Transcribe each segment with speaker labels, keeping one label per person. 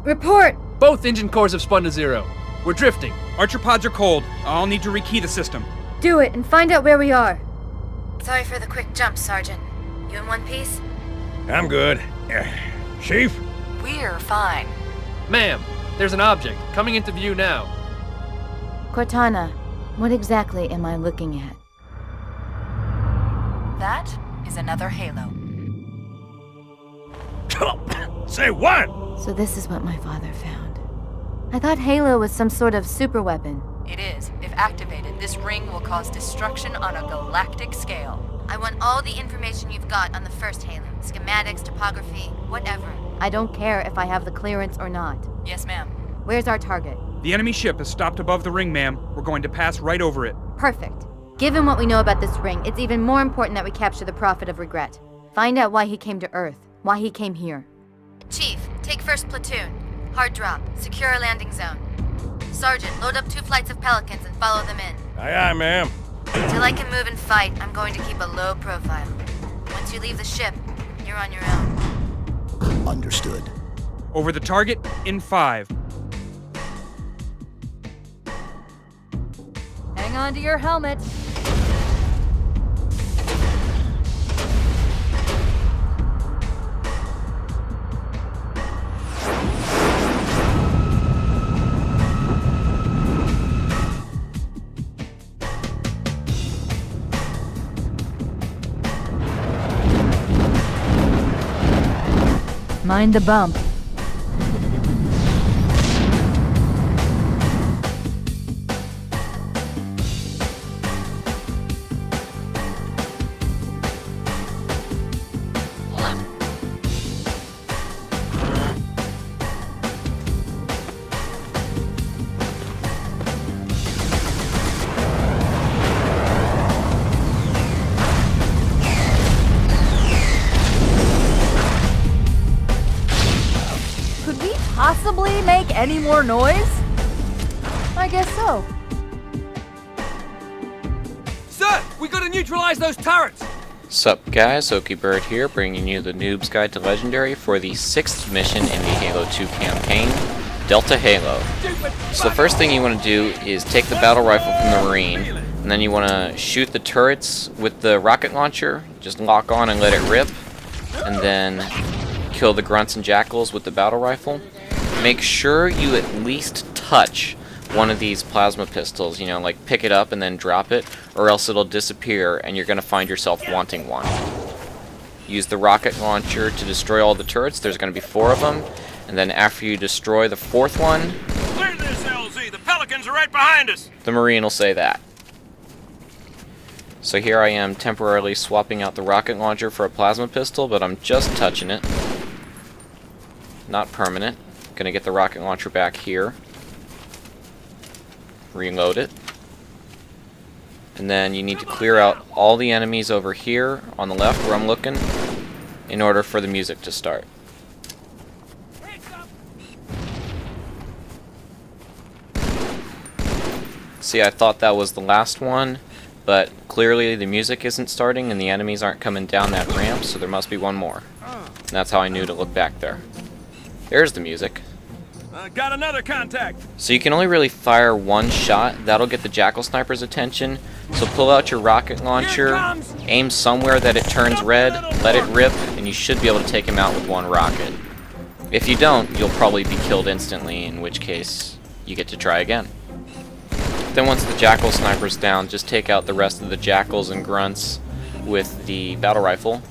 Speaker 1: Report!
Speaker 2: Both engine cores have spun to zero. We're drifting.
Speaker 3: Archer pods are cold. I'll need to rekey the system.
Speaker 1: Do it and find out where we are.
Speaker 4: Sorry for the quick jump, Sergeant. You in one piece?
Speaker 5: I'm good. Chief?
Speaker 6: We're fine.
Speaker 2: Ma'am, there's an object coming into view now.
Speaker 4: Cortana, what exactly am I looking at?
Speaker 6: That is another Halo.
Speaker 5: Say what?
Speaker 4: So this is what my father found. I thought Halo was some sort of super weapon.
Speaker 6: It is. If activated, this ring will cause destruction on a galactic scale.
Speaker 4: I want all the information you've got on the first Halo. Schematics, topography, whatever. I don't care if I have the clearance or not.
Speaker 6: Yes, ma'am.
Speaker 4: Where's our target?
Speaker 3: The enemy ship has stopped above the ring, ma'am. We're going to pass right over it.
Speaker 4: Perfect. Given what we know about this ring, it's even more important that we capture the Prophet of Regret. Find out why he came to Earth, why he came here. Chief, take first platoon. Hard drop. Secure our landing zone. Sergeant, load up 2 flights of Pelicans and follow them in.
Speaker 5: Aye, aye, ma'am.
Speaker 4: Till I can move and fight, I'm going to keep a low profile. Once you leave the ship, you're on your own.
Speaker 7: Understood.
Speaker 3: Over the target in 5.
Speaker 1: Hang on to your helmet. Mind the bump. Could we possibly make any more noise? I guess so.
Speaker 2: Sir, we gotta neutralize those turrets!
Speaker 8: Sup guys, Okie Bird here, bringing you the Noob's Guide to Legendary for the 6th mission in the Halo 2 campaign, Delta Halo. So the first thing you want to do is take the battle rifle from the Marine, and then you want to shoot the turrets with the rocket launcher, just lock on and let it rip, and then kill the grunts and jackals with the battle rifle. Make sure you at least touch one of these plasma pistols, like pick it up and then drop it, or else it'll disappear and you're going to find yourself wanting one. Use the rocket launcher to destroy all the turrets. There's going to be 4 of them, and then after you destroy the 4th one,
Speaker 5: Clear this, LZ. The Pelicans are right behind us.
Speaker 8: the Marine will say that. So here I am temporarily swapping out the rocket launcher for a plasma pistol, but I'm just touching it. Not permanent. Gonna get the rocket launcher back here. Reload it. And then you need to clear out all the enemies over here on the left where I'm looking in order for the music to start. See, I thought that was the last one, but clearly the music isn't starting and the enemies aren't coming down that ramp, so there must be one more. And that's how I knew to look back there. There's the music.
Speaker 5: Got another contact.
Speaker 8: So you can only really fire one shot. That'll get the Jackal Sniper's attention. So pull out your rocket launcher, aim somewhere that it turns red, let it rip, and you should be able to take him out with one rocket. If you don't, you'll probably be killed instantly, in which case you get to try again. Then once the Jackal Sniper's down, just take out the rest of the Jackals and Grunts with the battle rifle,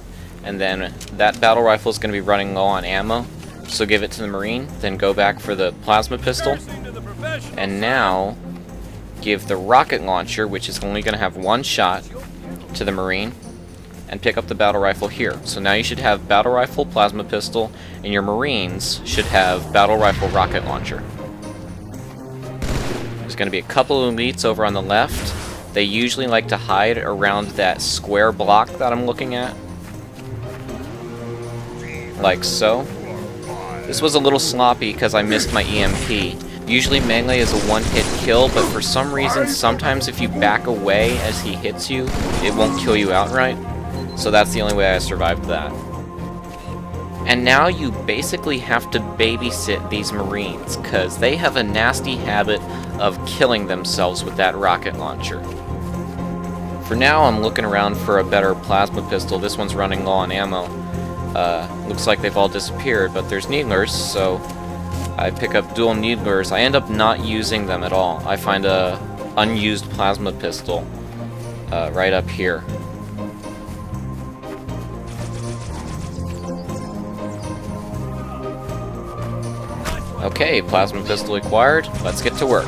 Speaker 8: and then that battle rifle is going to be running low on ammo. So give it to the Marine, then go back for the plasma pistol, and now give the rocket launcher, which is only going to have one shot, to the Marine, and pick up the battle rifle here. So now you should have battle rifle, plasma pistol, and your Marines should have battle rifle, rocket launcher. There's going to be a couple of elites over on the left. They usually like to hide around that square block that I'm looking at, like so. This was a little sloppy because I missed my EMP. Usually melee is a one-hit kill, but for some reason, sometimes if you back away as he hits you, it won't kill you outright. So that's the only way I survived that. And now you basically have to babysit these Marines, because they have a nasty habit of killing themselves with that rocket launcher. For now, I'm looking around for a better plasma pistol. This one's running low on ammo. Looks like they've all disappeared, but there's needlers, so I pick up dual needlers. I end up not using them at all. I find a unused plasma pistol right up here. Okay, plasma pistol acquired. Let's get to work.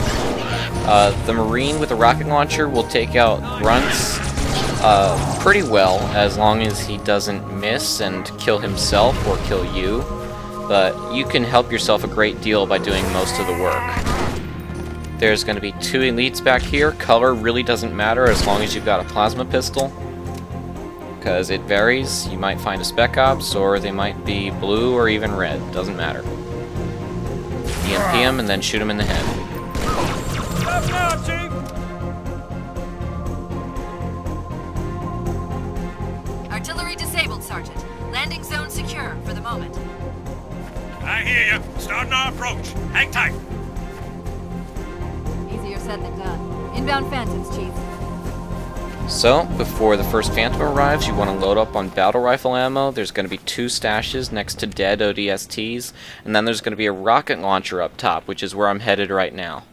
Speaker 8: The Marine with the rocket launcher will take out grunts pretty well, as long as he doesn't miss and kill himself or kill you. But you can help yourself a great deal by doing most of the work. There's going to be 2 elites back here. Color really doesn't matter as long as you've got a plasma pistol, because it varies. You might find a Spec Ops, or they might be blue or even red. Doesn't matter. EMP him and then shoot him in the head.
Speaker 5: Stop now, Chief!
Speaker 6: Artillery disabled, Sergeant. Landing zone secure for the moment.
Speaker 5: I hear you. Starting our approach. Hang tight.
Speaker 6: Easier said than done. Inbound Phantoms, Chief.
Speaker 8: So, before the first Phantom arrives, you want to load up on battle rifle ammo. There's going to be 2 stashes next to dead ODSTs, and then there's going to be a rocket launcher up top, which is where I'm headed right now.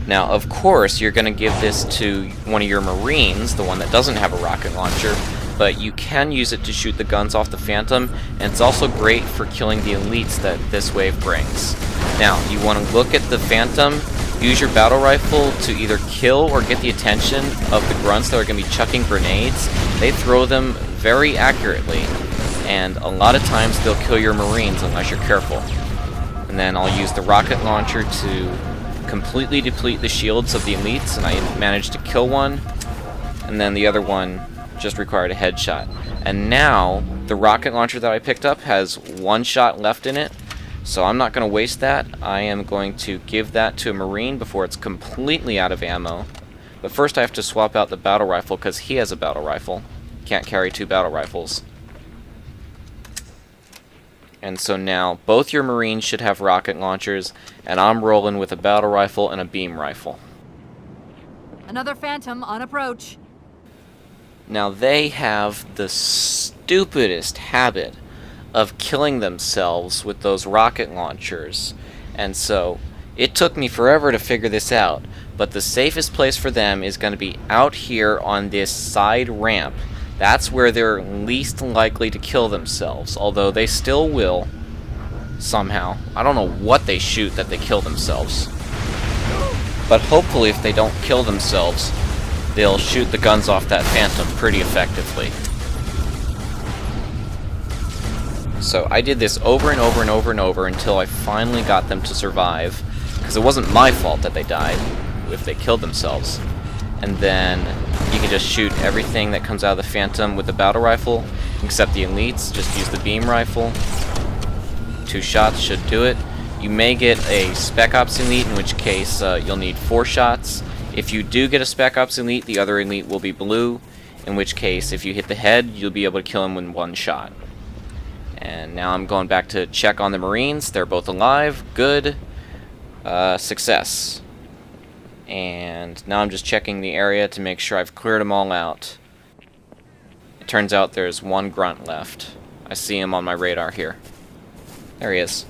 Speaker 8: Now, of course, you're going to give this to one of your Marines, the one that doesn't have a rocket launcher, but you can use it to shoot the guns off the Phantom, and it's also great for killing the elites that this wave brings. Now, you want to look at the Phantom, use your battle rifle to either kill or get the attention of the grunts that are going to be chucking grenades. They throw them very accurately, and a lot of times they'll kill your Marines unless you're careful. And then I'll use the rocket launcher to completely deplete the shields of the elites, and I managed to kill one, and then the other one just required a headshot. And now the rocket launcher that I picked up has 1 shot left in it, so I'm not going to waste that. I am going to give that to a Marine before it's completely out of ammo. But first I have to swap out the battle rifle, because he has a battle rifle. Can't carry 2 battle rifles. And so now both your Marines should have rocket launchers, and I'm rolling with a battle rifle and a beam rifle.
Speaker 6: Another Phantom on approach.
Speaker 8: Now they have the stupidest habit of killing themselves with those rocket launchers, and so it took me forever to figure this out, but the safest place for them is going to be out here on this side ramp. That's where they're least likely to kill themselves, although they still will somehow. I don't know what they shoot that they kill themselves, but hopefully if they don't kill themselves, they'll shoot the guns off that Phantom pretty effectively. So I did this over and over and over and over until I finally got them to survive, because it wasn't my fault that they died if they killed themselves. And then you can just shoot everything that comes out of the Phantom with the battle rifle, except the elites. Just use the beam rifle. 2 shots should do it. You may get a Spec Ops elite, in which case you'll need 4 shots. If you do get a Spec Ops elite, the other elite will be blue, in which case if you hit the head, you'll be able to kill him with 1 shot. And now I'm going back to check on the Marines. They're both alive. Good. Success. And now I'm just checking the area to make sure I've cleared them all out. It turns out there's 1 grunt left. I see him on my radar here. There he is.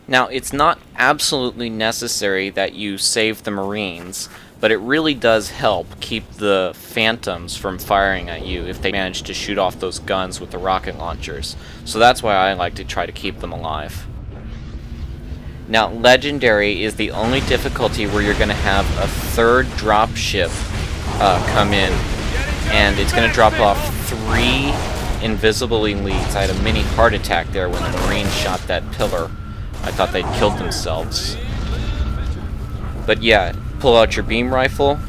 Speaker 8: Now, it's not absolutely necessary that you save the Marines, but it really does help keep the Phantoms from firing at you if they manage to shoot off those guns with the rocket launchers. So that's why I like to try to keep them alive. Now, Legendary is the only difficulty where you're going to have a 3rd drop ship come in, and it's going to drop off 3 invisible elites. I had a mini heart attack there when the Marines shot that pillar. I thought they'd killed themselves. But yeah, pull out your beam rifle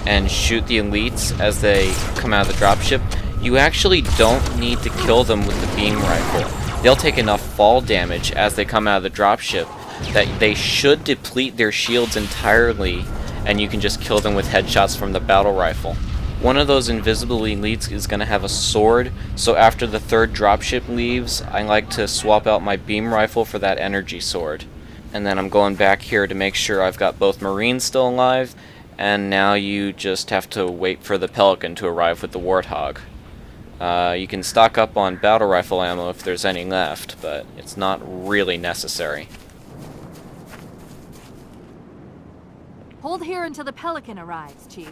Speaker 8: and shoot the elites as they come out of the dropship. You actually don't need to kill them with the beam rifle. they'll take enough fall damage as they come out of the dropship that they should deplete their shields entirely, and you can just kill them with headshots from the battle rifle. One of those invisible elites is going to have a sword, so after the third dropship leaves, I like to swap out my beam rifle for that energy sword. And then I'm going back here to make sure I've got both Marines still alive, and now you just have to wait for the Pelican to arrive with the Warthog. You can stock up on battle rifle ammo if there's any left, but it's not really necessary.
Speaker 1: Hold here until the Pelican arrives, Chief.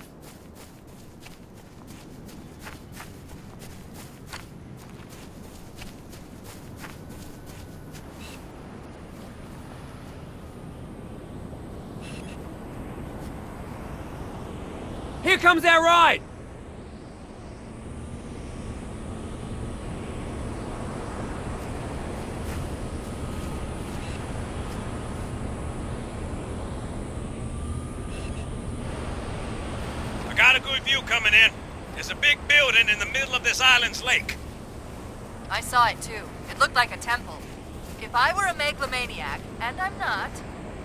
Speaker 7: Here comes our ride!
Speaker 5: I got a good view coming in. There's a big building in the middle of this island's lake.
Speaker 6: I saw it too. It looked like a temple. If I were a megalomaniac, and I'm not,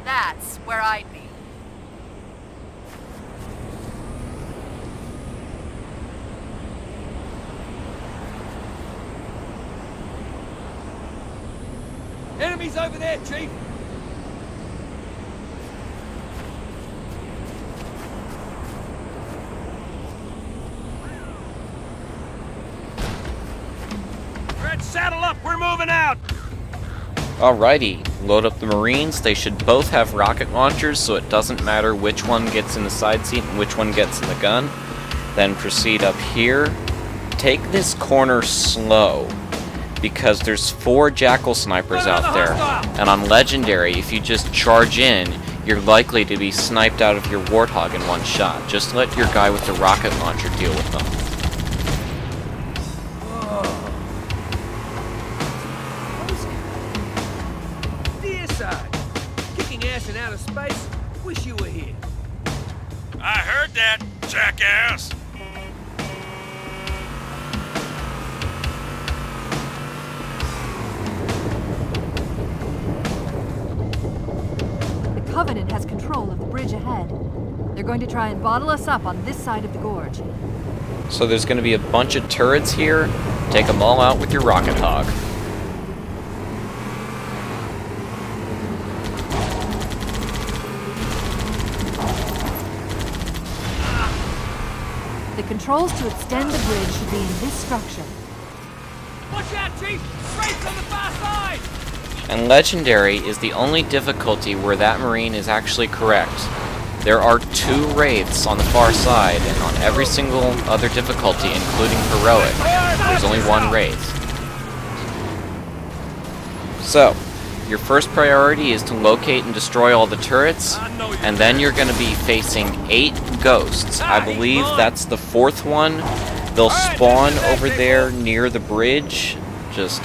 Speaker 6: that's where I'd be.
Speaker 7: Enemies over there, Chief!
Speaker 5: Red, saddle up, we're moving out!
Speaker 8: Alrighty, load up the Marines. They should both have rocket launchers, so it doesn't matter which one gets in the side seat and which one gets in the gun. Then proceed up here. Take this corner slow, because there's 4 jackal snipers out there, and on Legendary, if you just charge in, you're likely to be sniped out of your Warthog in one shot. Just let your guy with the rocket launcher deal with them.
Speaker 7: Dear side, kicking ass in outer space. Wish you were here.
Speaker 5: I heard that, jackass!
Speaker 1: The Covenant has control of the bridge ahead. They're going to try and bottle us up on this side of the gorge.
Speaker 8: So there's going to be a bunch of turrets here. Take them all out with your rocket hog.
Speaker 1: The controls to extend the bridge should be in this structure.
Speaker 7: Watch out, Chief! Straight on the far side!
Speaker 8: And Legendary is the only difficulty where that Marine is actually correct. There are 2 wraiths on the far side, and on every single other difficulty, including Heroic, there's only 1 wraith. So, your first priority is to locate and destroy all the turrets, and then you're going to be facing 8 ghosts. I believe that's the 4th one. They'll spawn over there near the bridge. Just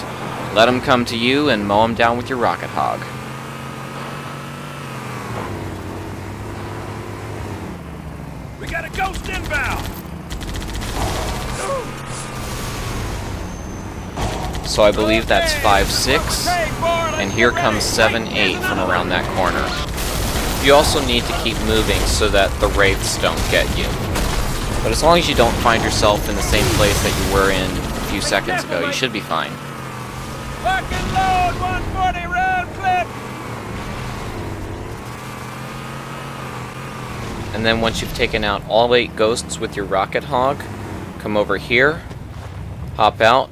Speaker 8: let them come to you and mow them down with your rocket hog.
Speaker 5: We got a ghost inbound!
Speaker 8: So I believe that's 5-6, and here comes 7-8 from around that corner. You also need to keep moving so that the wraiths don't get you. But as long as you don't find yourself in the same place that you were in a few seconds ago, you should be fine.
Speaker 5: Fucking load! 140 round clip!
Speaker 8: And then once you've taken out all 8 ghosts with your rocket hog, come over here, hop out,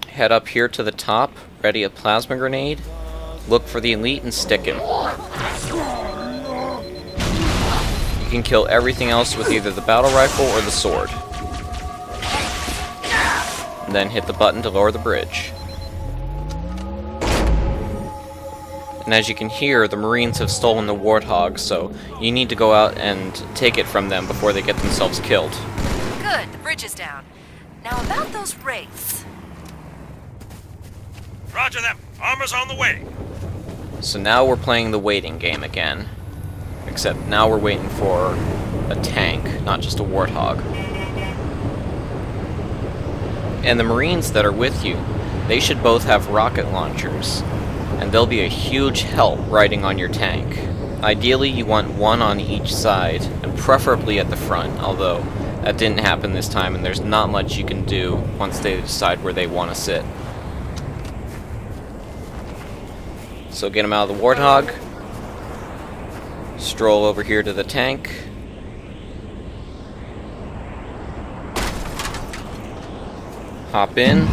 Speaker 8: head up here to the top, ready a plasma grenade, look for the elite and stick him. You can kill everything else with either the battle rifle or the sword. And then hit the button to lower the bridge. And as you can hear, the Marines have stolen the Warthog, so you need to go out and take it from them before they get themselves killed.
Speaker 6: Good, the bridge is down. Now about those wraiths.
Speaker 5: Roger that. Armor's on the way.
Speaker 8: So now we're playing the waiting game again. Except now we're waiting for a tank, not just a Warthog. And the Marines that are with you, they should both have rocket launchers, and they'll be a huge help riding on your tank. Ideally, you want one on each side, and preferably at the front, although that didn't happen this time, and there's not much you can do once they decide where they want to sit. So get them out of the Warthog, stroll over here to the tank, hop in,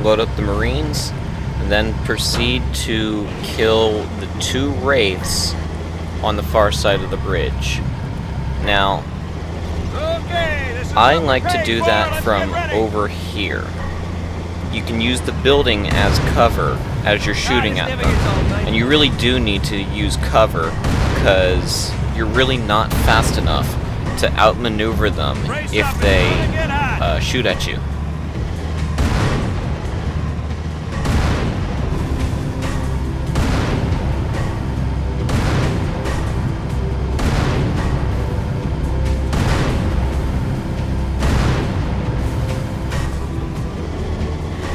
Speaker 8: load up the Marines, and then proceed to kill the 2 Wraiths on the far side of the bridge. Now, I like to do that from over here. You can use the building as cover as you're shooting at them. And you really do need to use cover because you're really not fast enough to outmaneuver them if they shoot at you.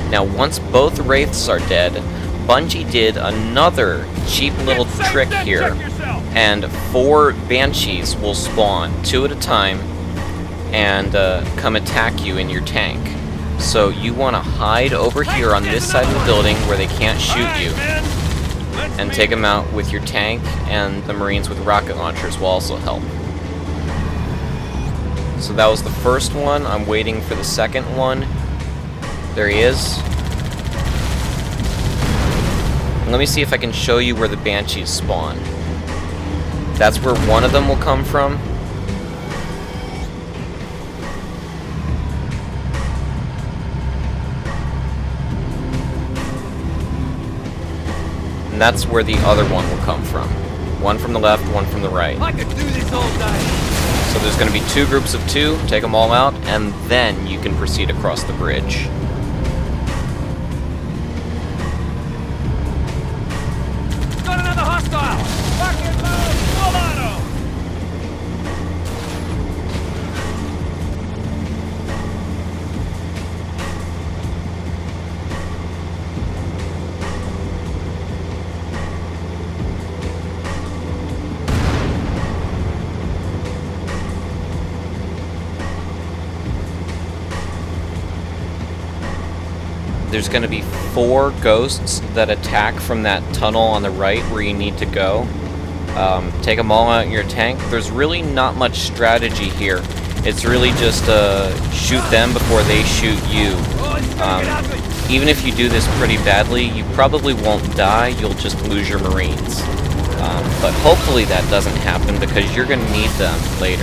Speaker 8: Now, once both Wraiths are dead, Bungie did another cheap little trick here, and 4 Banshees will spawn, 2 at a time, and come attack you in your tank. So you want to hide over here on this side of the building where they can't shoot you, and take them out with your tank, and the Marines with rocket launchers will also help. So that was the first one. I'm waiting for the second one. There he is. And let me see if I can show you where the Banshees spawn. That's where one of them will come from. And that's where the other one will come from. One from the left, one from the right.
Speaker 7: I could do this all day.
Speaker 8: So there's going to be 2 groups of 2, take them all out, and then you can proceed across the bridge.
Speaker 7: Got another hostile! Fucking move! Full auto!
Speaker 8: There's going to be 4 ghosts that attack from that tunnel on the right where you need to go. Take them all out in your tank. There's really not much strategy here. It's really just shoot them before they shoot you. Even if you do this pretty badly, you probably won't die, you'll just lose your Marines. But hopefully that doesn't happen because you're going to need them later.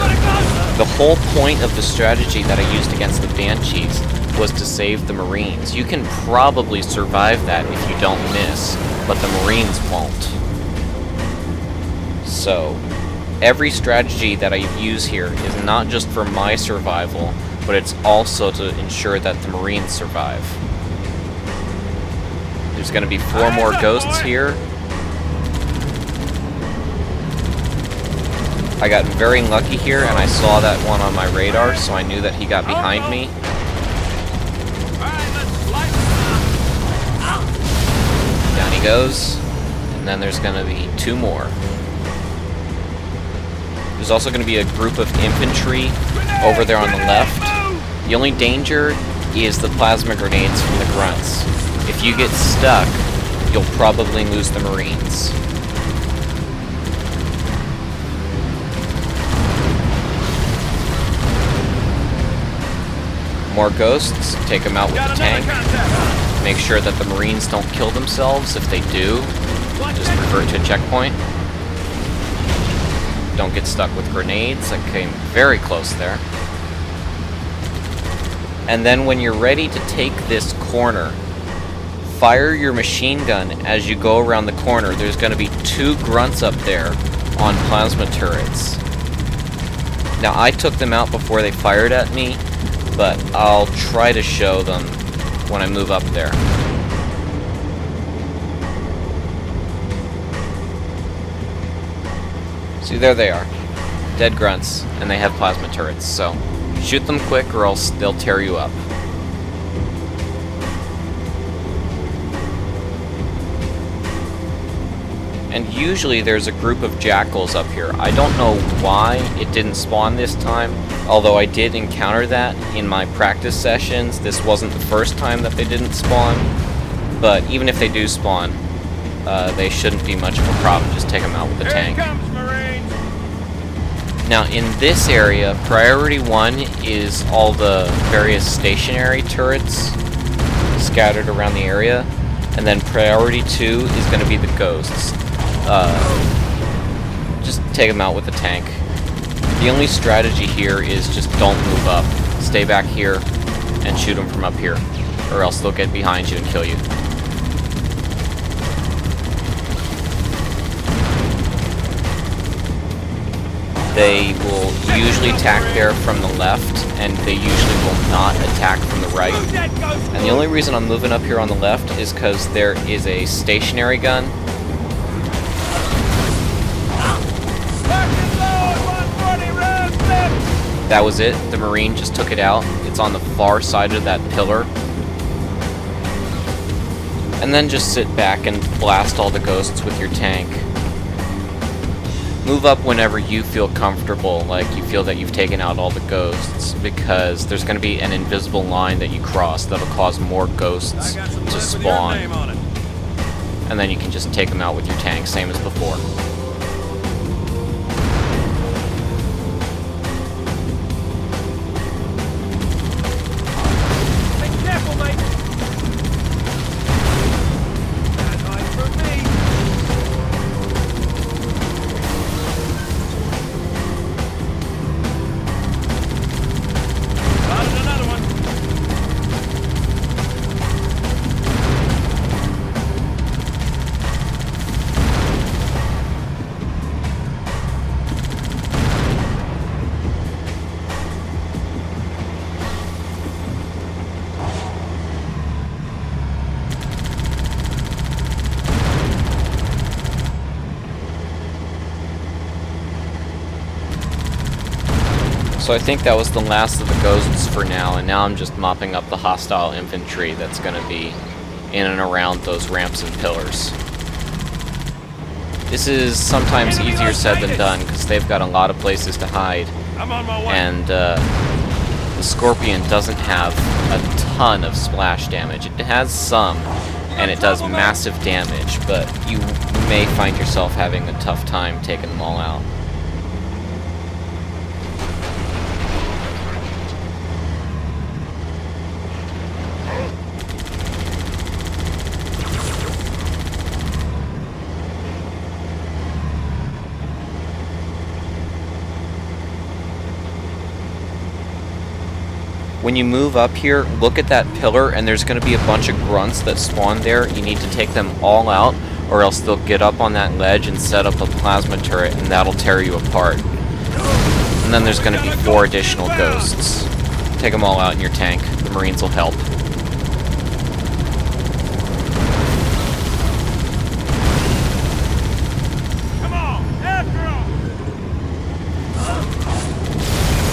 Speaker 8: The whole point of the strategy that I used against the Banshees was to save the Marines. You can probably survive that if you don't miss, but the Marines won't. So, every strategy that I use here is not just for my survival, but it's also to ensure that the Marines survive. There's going to be 4 more ghosts here. I got very lucky here, and I saw that one on my radar, so I knew that he got behind me. Down he goes, and then there's going to be 2 more. There's also going to be a group of infantry over there on the left. The only danger is the plasma grenades from the grunts. If you get stuck, you'll probably lose the Marines. More ghosts, take them out with the tank. Make sure that the Marines don't kill themselves. If they do, just revert to a checkpoint. Don't get stuck with grenades. I came very close there. And then when you're ready to take this corner, fire your machine gun as you go around the corner. There's going to be 2 grunts up there on plasma turrets. Now, I took them out before they fired at me, but I'll try to show them when I move up there. See, there they are. Dead grunts, and they have plasma turrets, so shoot them quick or else they'll tear you up. And usually there's a group of jackals up here. I don't know why it didn't spawn this time, although I did encounter that in my practice sessions. This wasn't the first time that they didn't spawn, but even if they do spawn, they shouldn't be much of a problem. Just take them out with a tank.
Speaker 5: Here he comes, Marines!
Speaker 8: Now in this area, priority 1 is all the various stationary turrets scattered around the area, and then priority 2 is going to be the ghosts. Just take them out with a tank. The only strategy here is just don't move up. Stay back here and shoot them from up here, or else they'll get behind you and kill you. They will usually attack there from the left, and they usually will not attack from the right. And the only reason I'm moving up here on the left is because there is a stationary gun. That was it. The Marine just took it out. It's on the far side of that pillar. And then just sit back and blast all the ghosts with your tank. Move up whenever you feel comfortable, like you feel that you've taken out all the ghosts, because there's going to be an invisible line that you cross that'll cause more ghosts to spawn. And then you can just take them out with your tank, same as before. So I think that was the last of the ghosts for now, and now I'm just mopping up the hostile infantry that's going to be in and around those ramps and pillars. This is sometimes easier said than done, because they've got a lot of places to hide,
Speaker 5: I'm on my way.
Speaker 8: and the Scorpion doesn't have a ton of splash damage. It has some, and it does massive damage, but you may find yourself having a tough time taking them all out. When you move up here, look at that pillar, and there's going to be a bunch of grunts that spawn there. You need to take them all out, or else they'll get up on that ledge and set up a plasma turret, and that'll tear you apart. And then there's going to be 4 additional ghosts. Take them all out in your tank. The Marines will help.
Speaker 5: Come on, after 'em!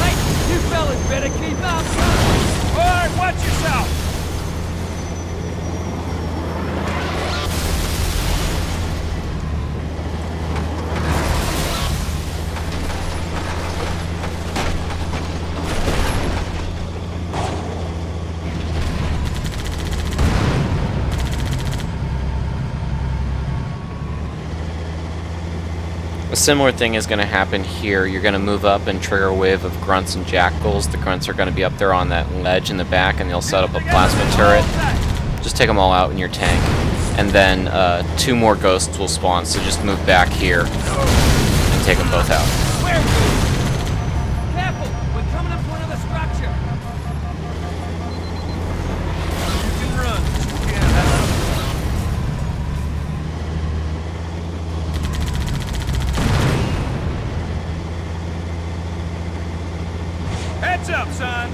Speaker 7: Hey, you fellas better keep up.
Speaker 5: All right, watch yourself!
Speaker 8: A similar thing is going to happen here. You're going to move up and trigger a wave of grunts and jackals. The grunts are going to be up there on that ledge in the back, and they'll set up a plasma turret. Just take them all out in your tank. And then 2 more ghosts will spawn, so just move back here and take them both out.
Speaker 7: Careful, we're coming up to another structure.
Speaker 5: You can run. Heads up, son!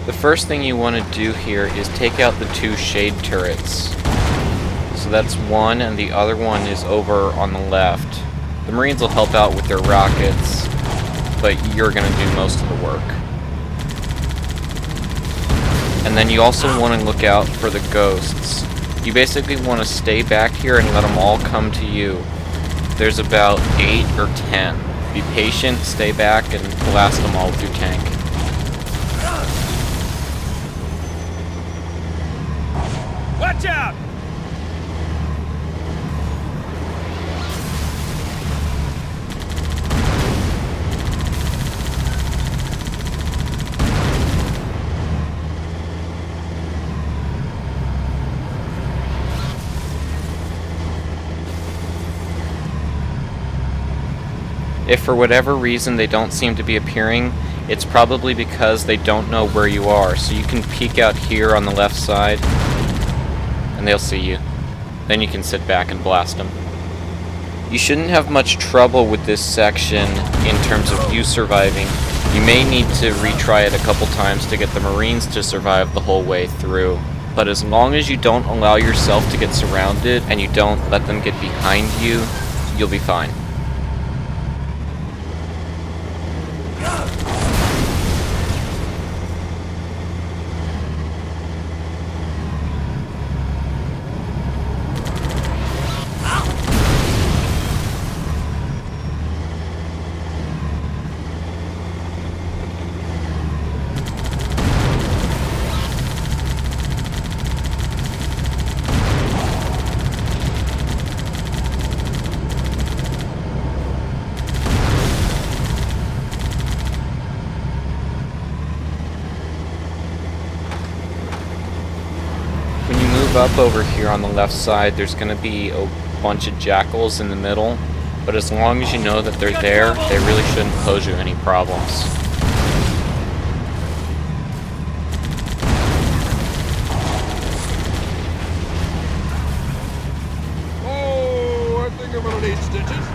Speaker 8: The first thing you want to do here is take out the 2 shade turrets. So that's one, and the other one is over on the left. The Marines will help out with their rockets, but you're going to do most of the work. And then you also want to look out for the ghosts. You basically want to stay back here and let them all come to you. There's about 8 or 10. Be patient, stay back, and blast them all with your tank.
Speaker 7: Watch out!
Speaker 8: If for whatever reason they don't seem to be appearing, it's probably because they don't know where you are. So you can peek out here on the left side, and they'll see you. Then you can sit back and blast them. You shouldn't have much trouble with this section in terms of you surviving. You may need to retry it a couple times to get the Marines to survive the whole way through. But as long as you don't allow yourself to get surrounded and you don't let them get behind you, you'll be fine. Up over here on the left side, there's going to be a bunch of jackals in the middle, but as long as you know that they're there, they really shouldn't pose you any problems.
Speaker 7: Oh, I think I'm gonna need stitches.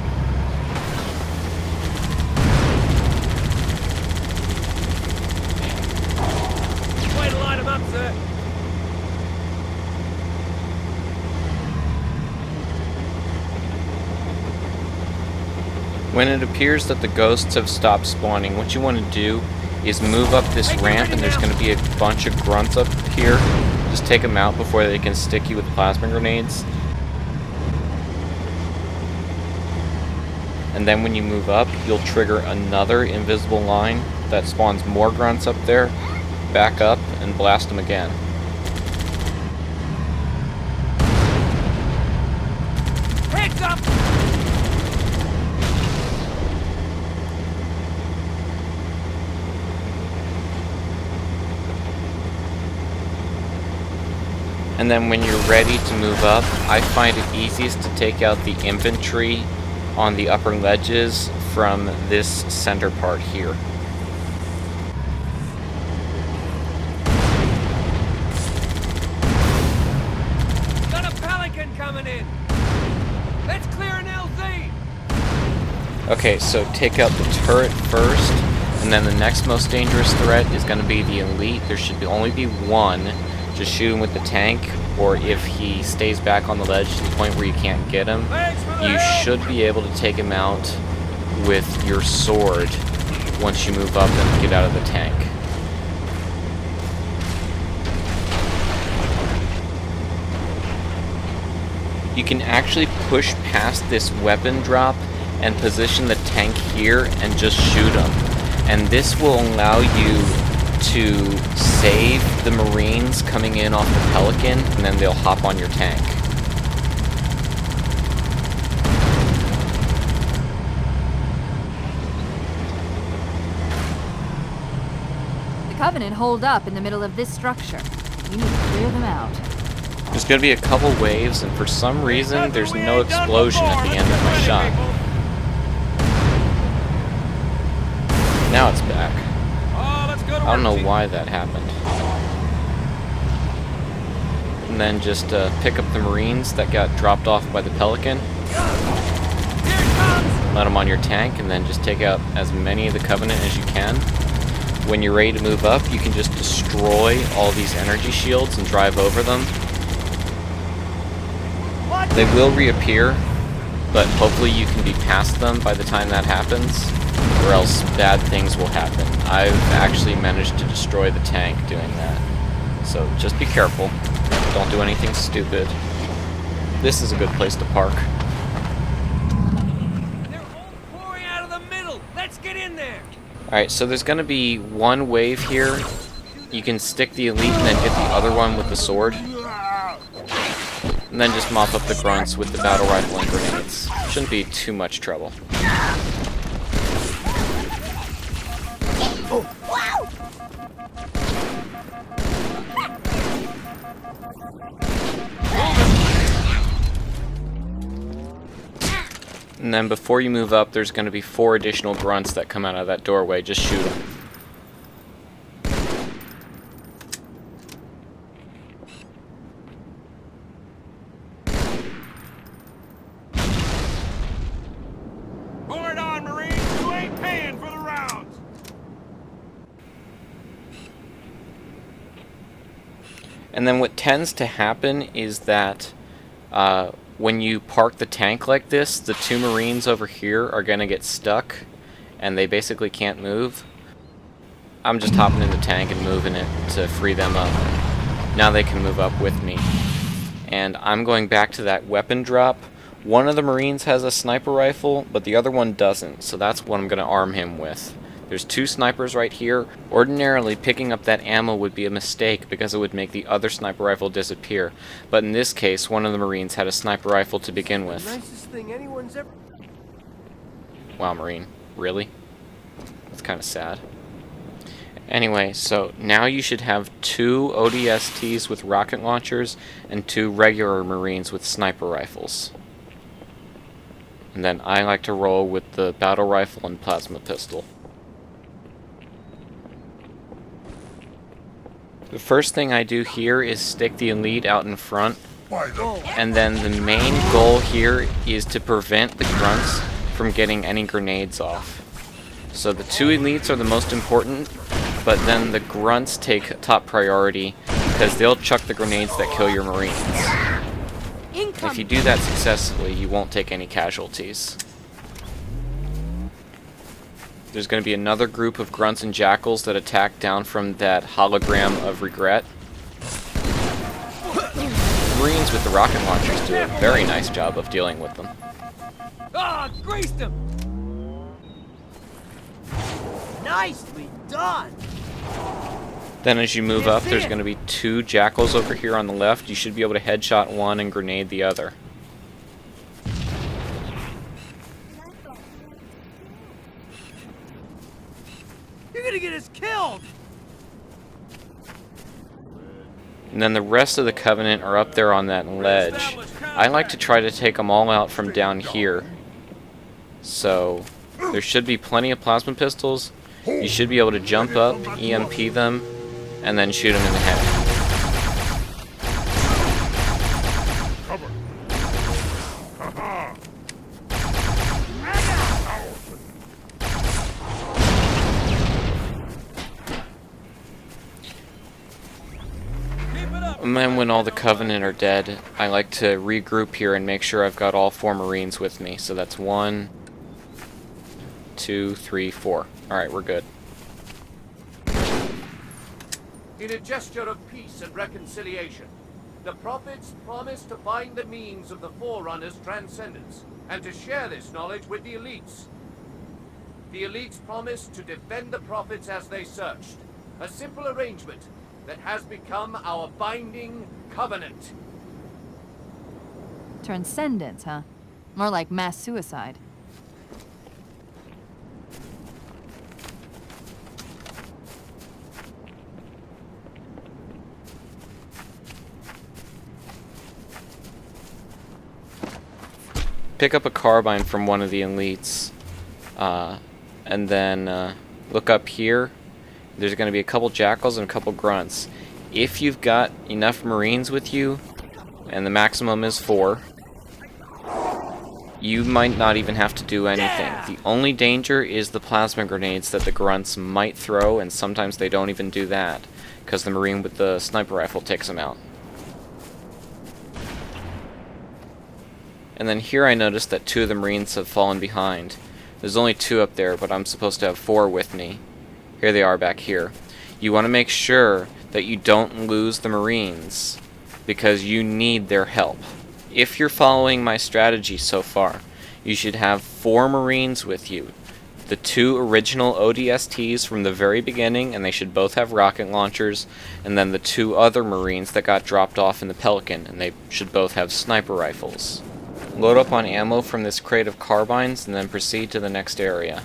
Speaker 7: Way to line them up, sir.
Speaker 8: When it appears that the ghosts have stopped spawning, what you want to do is move up this ramp, and there's going to be a bunch of grunts up here. Just take them out before they can stick you with plasma grenades. And then when you move up, you'll trigger another invisible line that spawns more grunts up there. Back up and blast them again.
Speaker 7: Heads up!
Speaker 8: And then when you're ready to move up, I find it easiest to take out the infantry on the upper ledges from this center part here.
Speaker 7: Got a pelican coming in! Let's clear an LZ!
Speaker 8: Okay, so take out the turret first, and then the next most dangerous threat is going to be the elite. There should only be one. Just shoot him with the tank, or if he stays back on the ledge to the point where you can't get him, you should be able to take him out with your sword once you move up and get out of the tank. You can actually push past this weapon drop and position the tank here and just shoot him. And this will allow you to save the Marines coming in off the Pelican, and then they'll hop on your tank.
Speaker 1: The Covenant hold up in the middle of this structure. You need to clear them out.
Speaker 8: There's going to be a couple waves, and for some reason, there's no explosion at the end of my shot. Now it's back. I don't know why that happened. And then just pick up the Marines that got dropped off by the Pelican. Let them on your tank, and then just take out as many of the Covenant as you can. When you're ready to move up, you can just destroy all these energy shields and drive over them. They will reappear, but hopefully you can be past them by the time that happens, or else bad things will happen. I've actually managed to destroy the tank doing that. So just be careful. Don't do anything stupid. This is a good place to park.
Speaker 7: They're all pouring out of the middle. Let's get in there.
Speaker 8: Alright, so there's going to be one wave here. You can stick the elite and then get the other one with the sword. And then just mop up the grunts with the battle rifle and grenades. Shouldn't be too much trouble. And then before you move up, there's going to be 4 additional grunts that come out of that doorway. Just shoot them.
Speaker 5: Pour it on, Marines! You ain't paying for the rounds!
Speaker 8: And then what tends to happen is that when you park the tank like this, the 2 Marines over here are going to get stuck, and they basically can't move. I'm just hopping in the tank and moving it to free them up. Now they can move up with me. And I'm going back to that weapon drop. One of the Marines has a sniper rifle, but the other one doesn't, so that's what I'm going to arm him with. There's 2 snipers right here. Ordinarily, picking up that ammo would be a mistake because it would make the other sniper rifle disappear. But in this case, one of the Marines had a sniper rifle to begin with.
Speaker 7: Nicest thing anyone's ever.
Speaker 8: Wow, Marine. Really? That's kind of sad. Anyway, so now you should have 2 ODSTs with rocket launchers and 2 regular Marines with sniper rifles. And then I like to roll with the battle rifle and plasma pistol. The first thing I do here is stick the elite out in front, and then the main goal here is to prevent the grunts from getting any grenades off. So the 2 elites are the most important, but then the grunts take top priority because they'll chuck the grenades that kill your Marines. If you do that successfully, you won't take any casualties. There's going to be another group of grunts and jackals that attack down from that hologram of regret. Marines with the rocket launchers do a very nice job of dealing with them.
Speaker 7: Ah, greased him. Nicely done.
Speaker 8: Then as you move up, there's going to be 2 jackals over here on the left. You should be able to headshot one and grenade the other.
Speaker 7: You're gonna get us killed.
Speaker 8: And then the rest of the Covenant are up there on that ledge. I like to try to take them all out from down here. So there should be plenty of plasma pistols. You should be able to jump up, EMP them, and then shoot them in the head. And then when all the Covenant are dead, I like to regroup here and make sure I've got all 4 Marines with me. So that's 1, 2, 3, 4. Alright, we're good.
Speaker 9: In a gesture of peace and reconciliation, the prophets promised to find the means of the Forerunner's transcendence, and to share this knowledge with the elites. The elites promised to defend the prophets as they searched, a simple arrangement that has become our binding covenant.
Speaker 6: Transcendence, huh? More like mass suicide.
Speaker 8: Pick up a carbine from one of the elites, and then look up here. There's going to be a couple jackals and a couple grunts. If you've got enough Marines with you, and the maximum is 4, you might not even have to do anything. The only danger is the plasma grenades that the grunts might throw, and sometimes they don't even do that, because the Marine with the sniper rifle takes them out. And then here I noticed that 2 of the Marines have fallen behind. There's only 2 up there, but I'm supposed to have 4 with me. Here they are back here. You want to make sure that you don't lose the Marines, because you need their help. If you're following my strategy so far, you should have 4 Marines with you. The 2 original ODSTs from the very beginning, and they should both have rocket launchers, and then the 2 other Marines that got dropped off in the Pelican, and they should both have sniper rifles. Load up on ammo from this crate of carbines, and then proceed to the next area.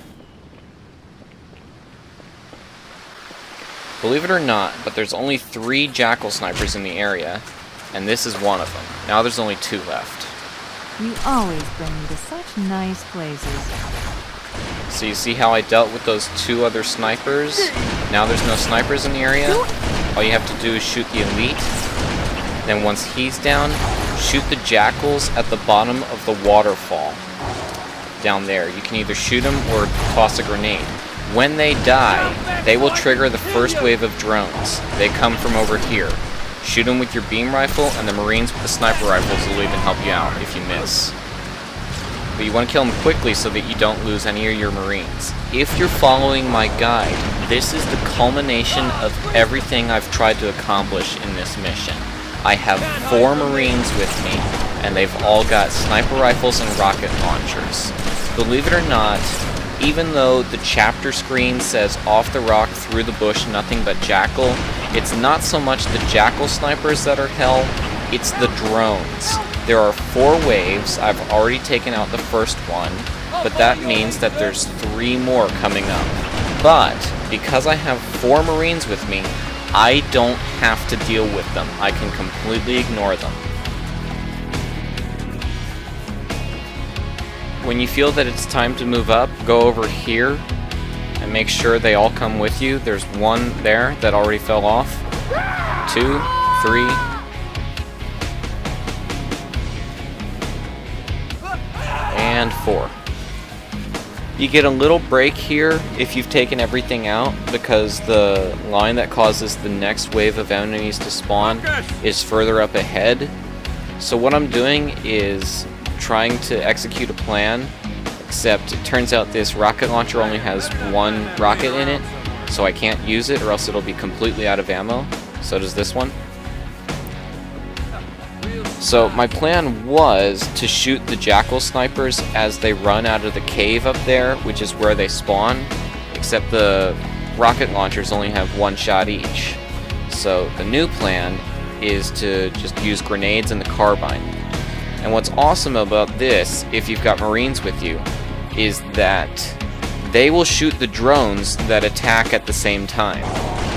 Speaker 8: Believe it or not, but there's only 3 Jackal snipers in the area, and this is one of them. Now there's only 2 left.
Speaker 1: You always bring me to such nice places.
Speaker 8: So you see how I dealt with those 2 other snipers? Now there's no snipers in the area. All you have to do is shoot the elite. Then once he's down, shoot the jackals at the bottom of the waterfall. Down there. You can either shoot them or toss a grenade. When they die, they will trigger the first wave of drones. They come from over here. Shoot them with your beam rifle, and the Marines with the sniper rifles will even help you out if you miss. But you want to kill them quickly so that you don't lose any of your Marines. If you're following my guide, this is the culmination of everything I've tried to accomplish in this mission. I have 4 Marines with me, and they've all got sniper rifles and rocket launchers. Believe it or not, even though the chapter screen says off the rock, through the bush, nothing but Jackal, it's not so much the Jackal snipers that are hell, it's the drones. There are 4 waves. I've already taken out the first one, but that means that there's 3 more coming up. But because I have 4 Marines with me, I don't have to deal with them. I can completely ignore them. When you feel that it's time to move up, go over here and make sure they all come with you. There's 1 there that already fell off. 2, 3. And 4. You get a little break here if you've taken everything out, because the line that causes the next wave of enemies to spawn is further up ahead. So what I'm doing is trying to execute a plan, except it turns out this rocket launcher only has 1 rocket in it, so I can't use it or else it'll be completely out of ammo. So does this one. So my plan was to shoot the Jackal snipers as they run out of the cave up there, which is where they spawn, except the rocket launchers only have 1 shot each. So the new plan is to just use grenades and the carbine. And what's awesome about this, if you've got Marines with you, is that they will shoot the drones that attack at the same time.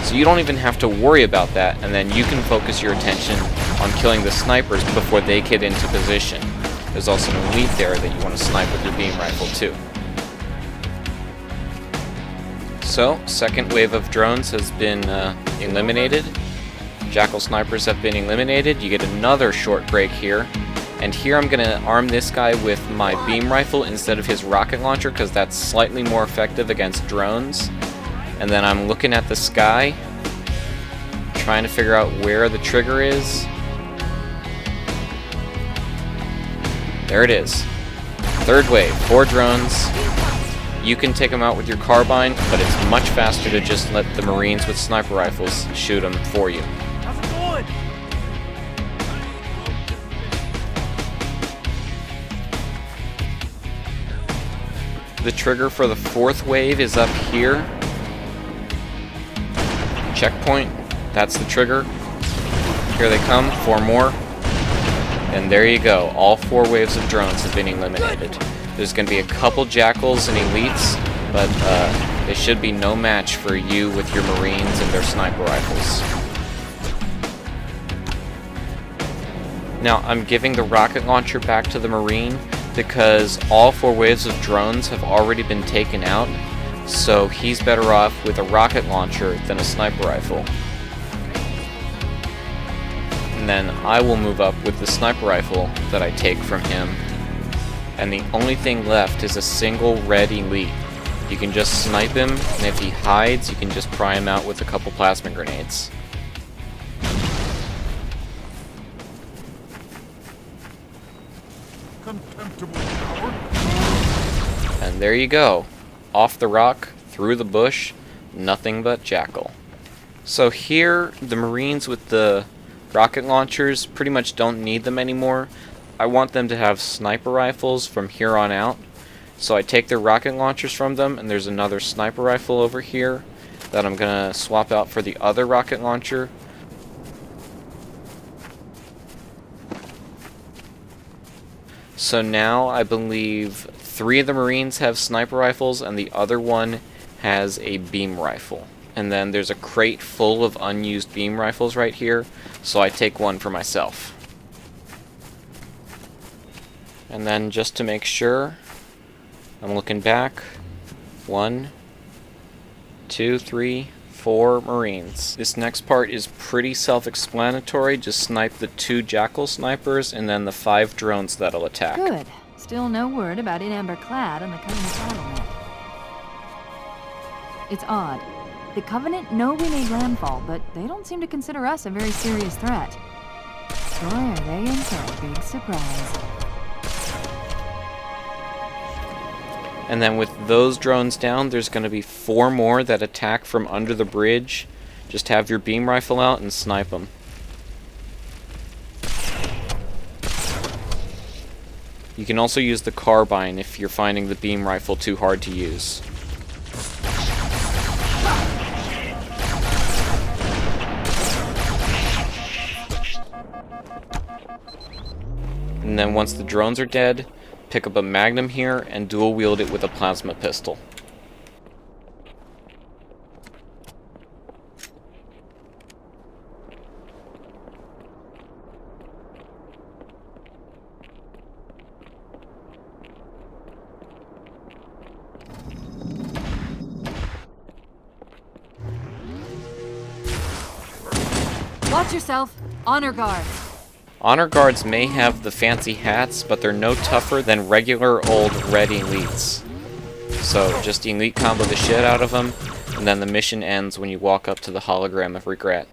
Speaker 8: So you don't even have to worry about that, and then you can focus your attention on killing the snipers before they get into position. There's also an elite there that you want to snipe with your beam rifle too. So, second wave of drones has been eliminated. Jackal snipers have been eliminated. You get another short break here. And here I'm going to arm this guy with my beam rifle instead of his rocket launcher, because that's slightly more effective against drones. And then I'm looking at the sky, trying to figure out where the trigger is. There it is. Third wave, 4 drones. You can take them out with your carbine, but it's much faster to just let the Marines with sniper rifles shoot them for you.
Speaker 7: How's it going?
Speaker 8: The trigger for the 4th wave is up here. Checkpoint, that's the trigger. Here they come, 4 more. And there you go, all 4 waves of drones have been eliminated. There's going to be a couple Jackals and Elites, but they should be no match for you with your Marines and their sniper rifles. Now, I'm giving the rocket launcher back to the Marine because all 4 waves of drones have already been taken out, so he's better off with a rocket launcher than a sniper rifle. And then I will move up with the sniper rifle that I take from him. And the only thing left is a single red elite. You can just snipe him, and if he hides, you can just pry him out with a couple plasma grenades. And there you go. Off the rock, through the bush, nothing but Jackal. So here, the Marines with the rocket launchers pretty much don't need them anymore. I want them to have sniper rifles from here on out. So I take their rocket launchers from them, and there's another sniper rifle over here that I'm going to swap out for the other rocket launcher. So now I believe 3 of the Marines have sniper rifles and the other one has a beam rifle. And then there's a crate full of unused beam rifles right here, so I take one for myself. And then just to make sure, I'm looking back. 1, 2, 3, 4 Marines. This next part is pretty self-explanatory. Just snipe the 2 Jackal snipers and then the 5 drones that'll attack.
Speaker 1: Good. Still no word about In Amber Clad on the Covenant battle map. It's odd. The Covenant know we made landfall, but they don't seem to consider us a very serious threat. Boy, are they in for a big surprise.
Speaker 8: And then with those drones down, there's going to be 4 more that attack from under the bridge. Just have your beam rifle out and snipe them. You can also use the carbine if you're finding the beam rifle too hard to use. And then once the drones are dead, pick up a Magnum here and dual wield it with a plasma pistol.
Speaker 6: Watch yourself. Honor guard.
Speaker 8: Honor guards may have the fancy hats, but they're no tougher than regular old red elites. So just elite combo the shit out of them, and then the mission ends when you walk up to the hologram of regret.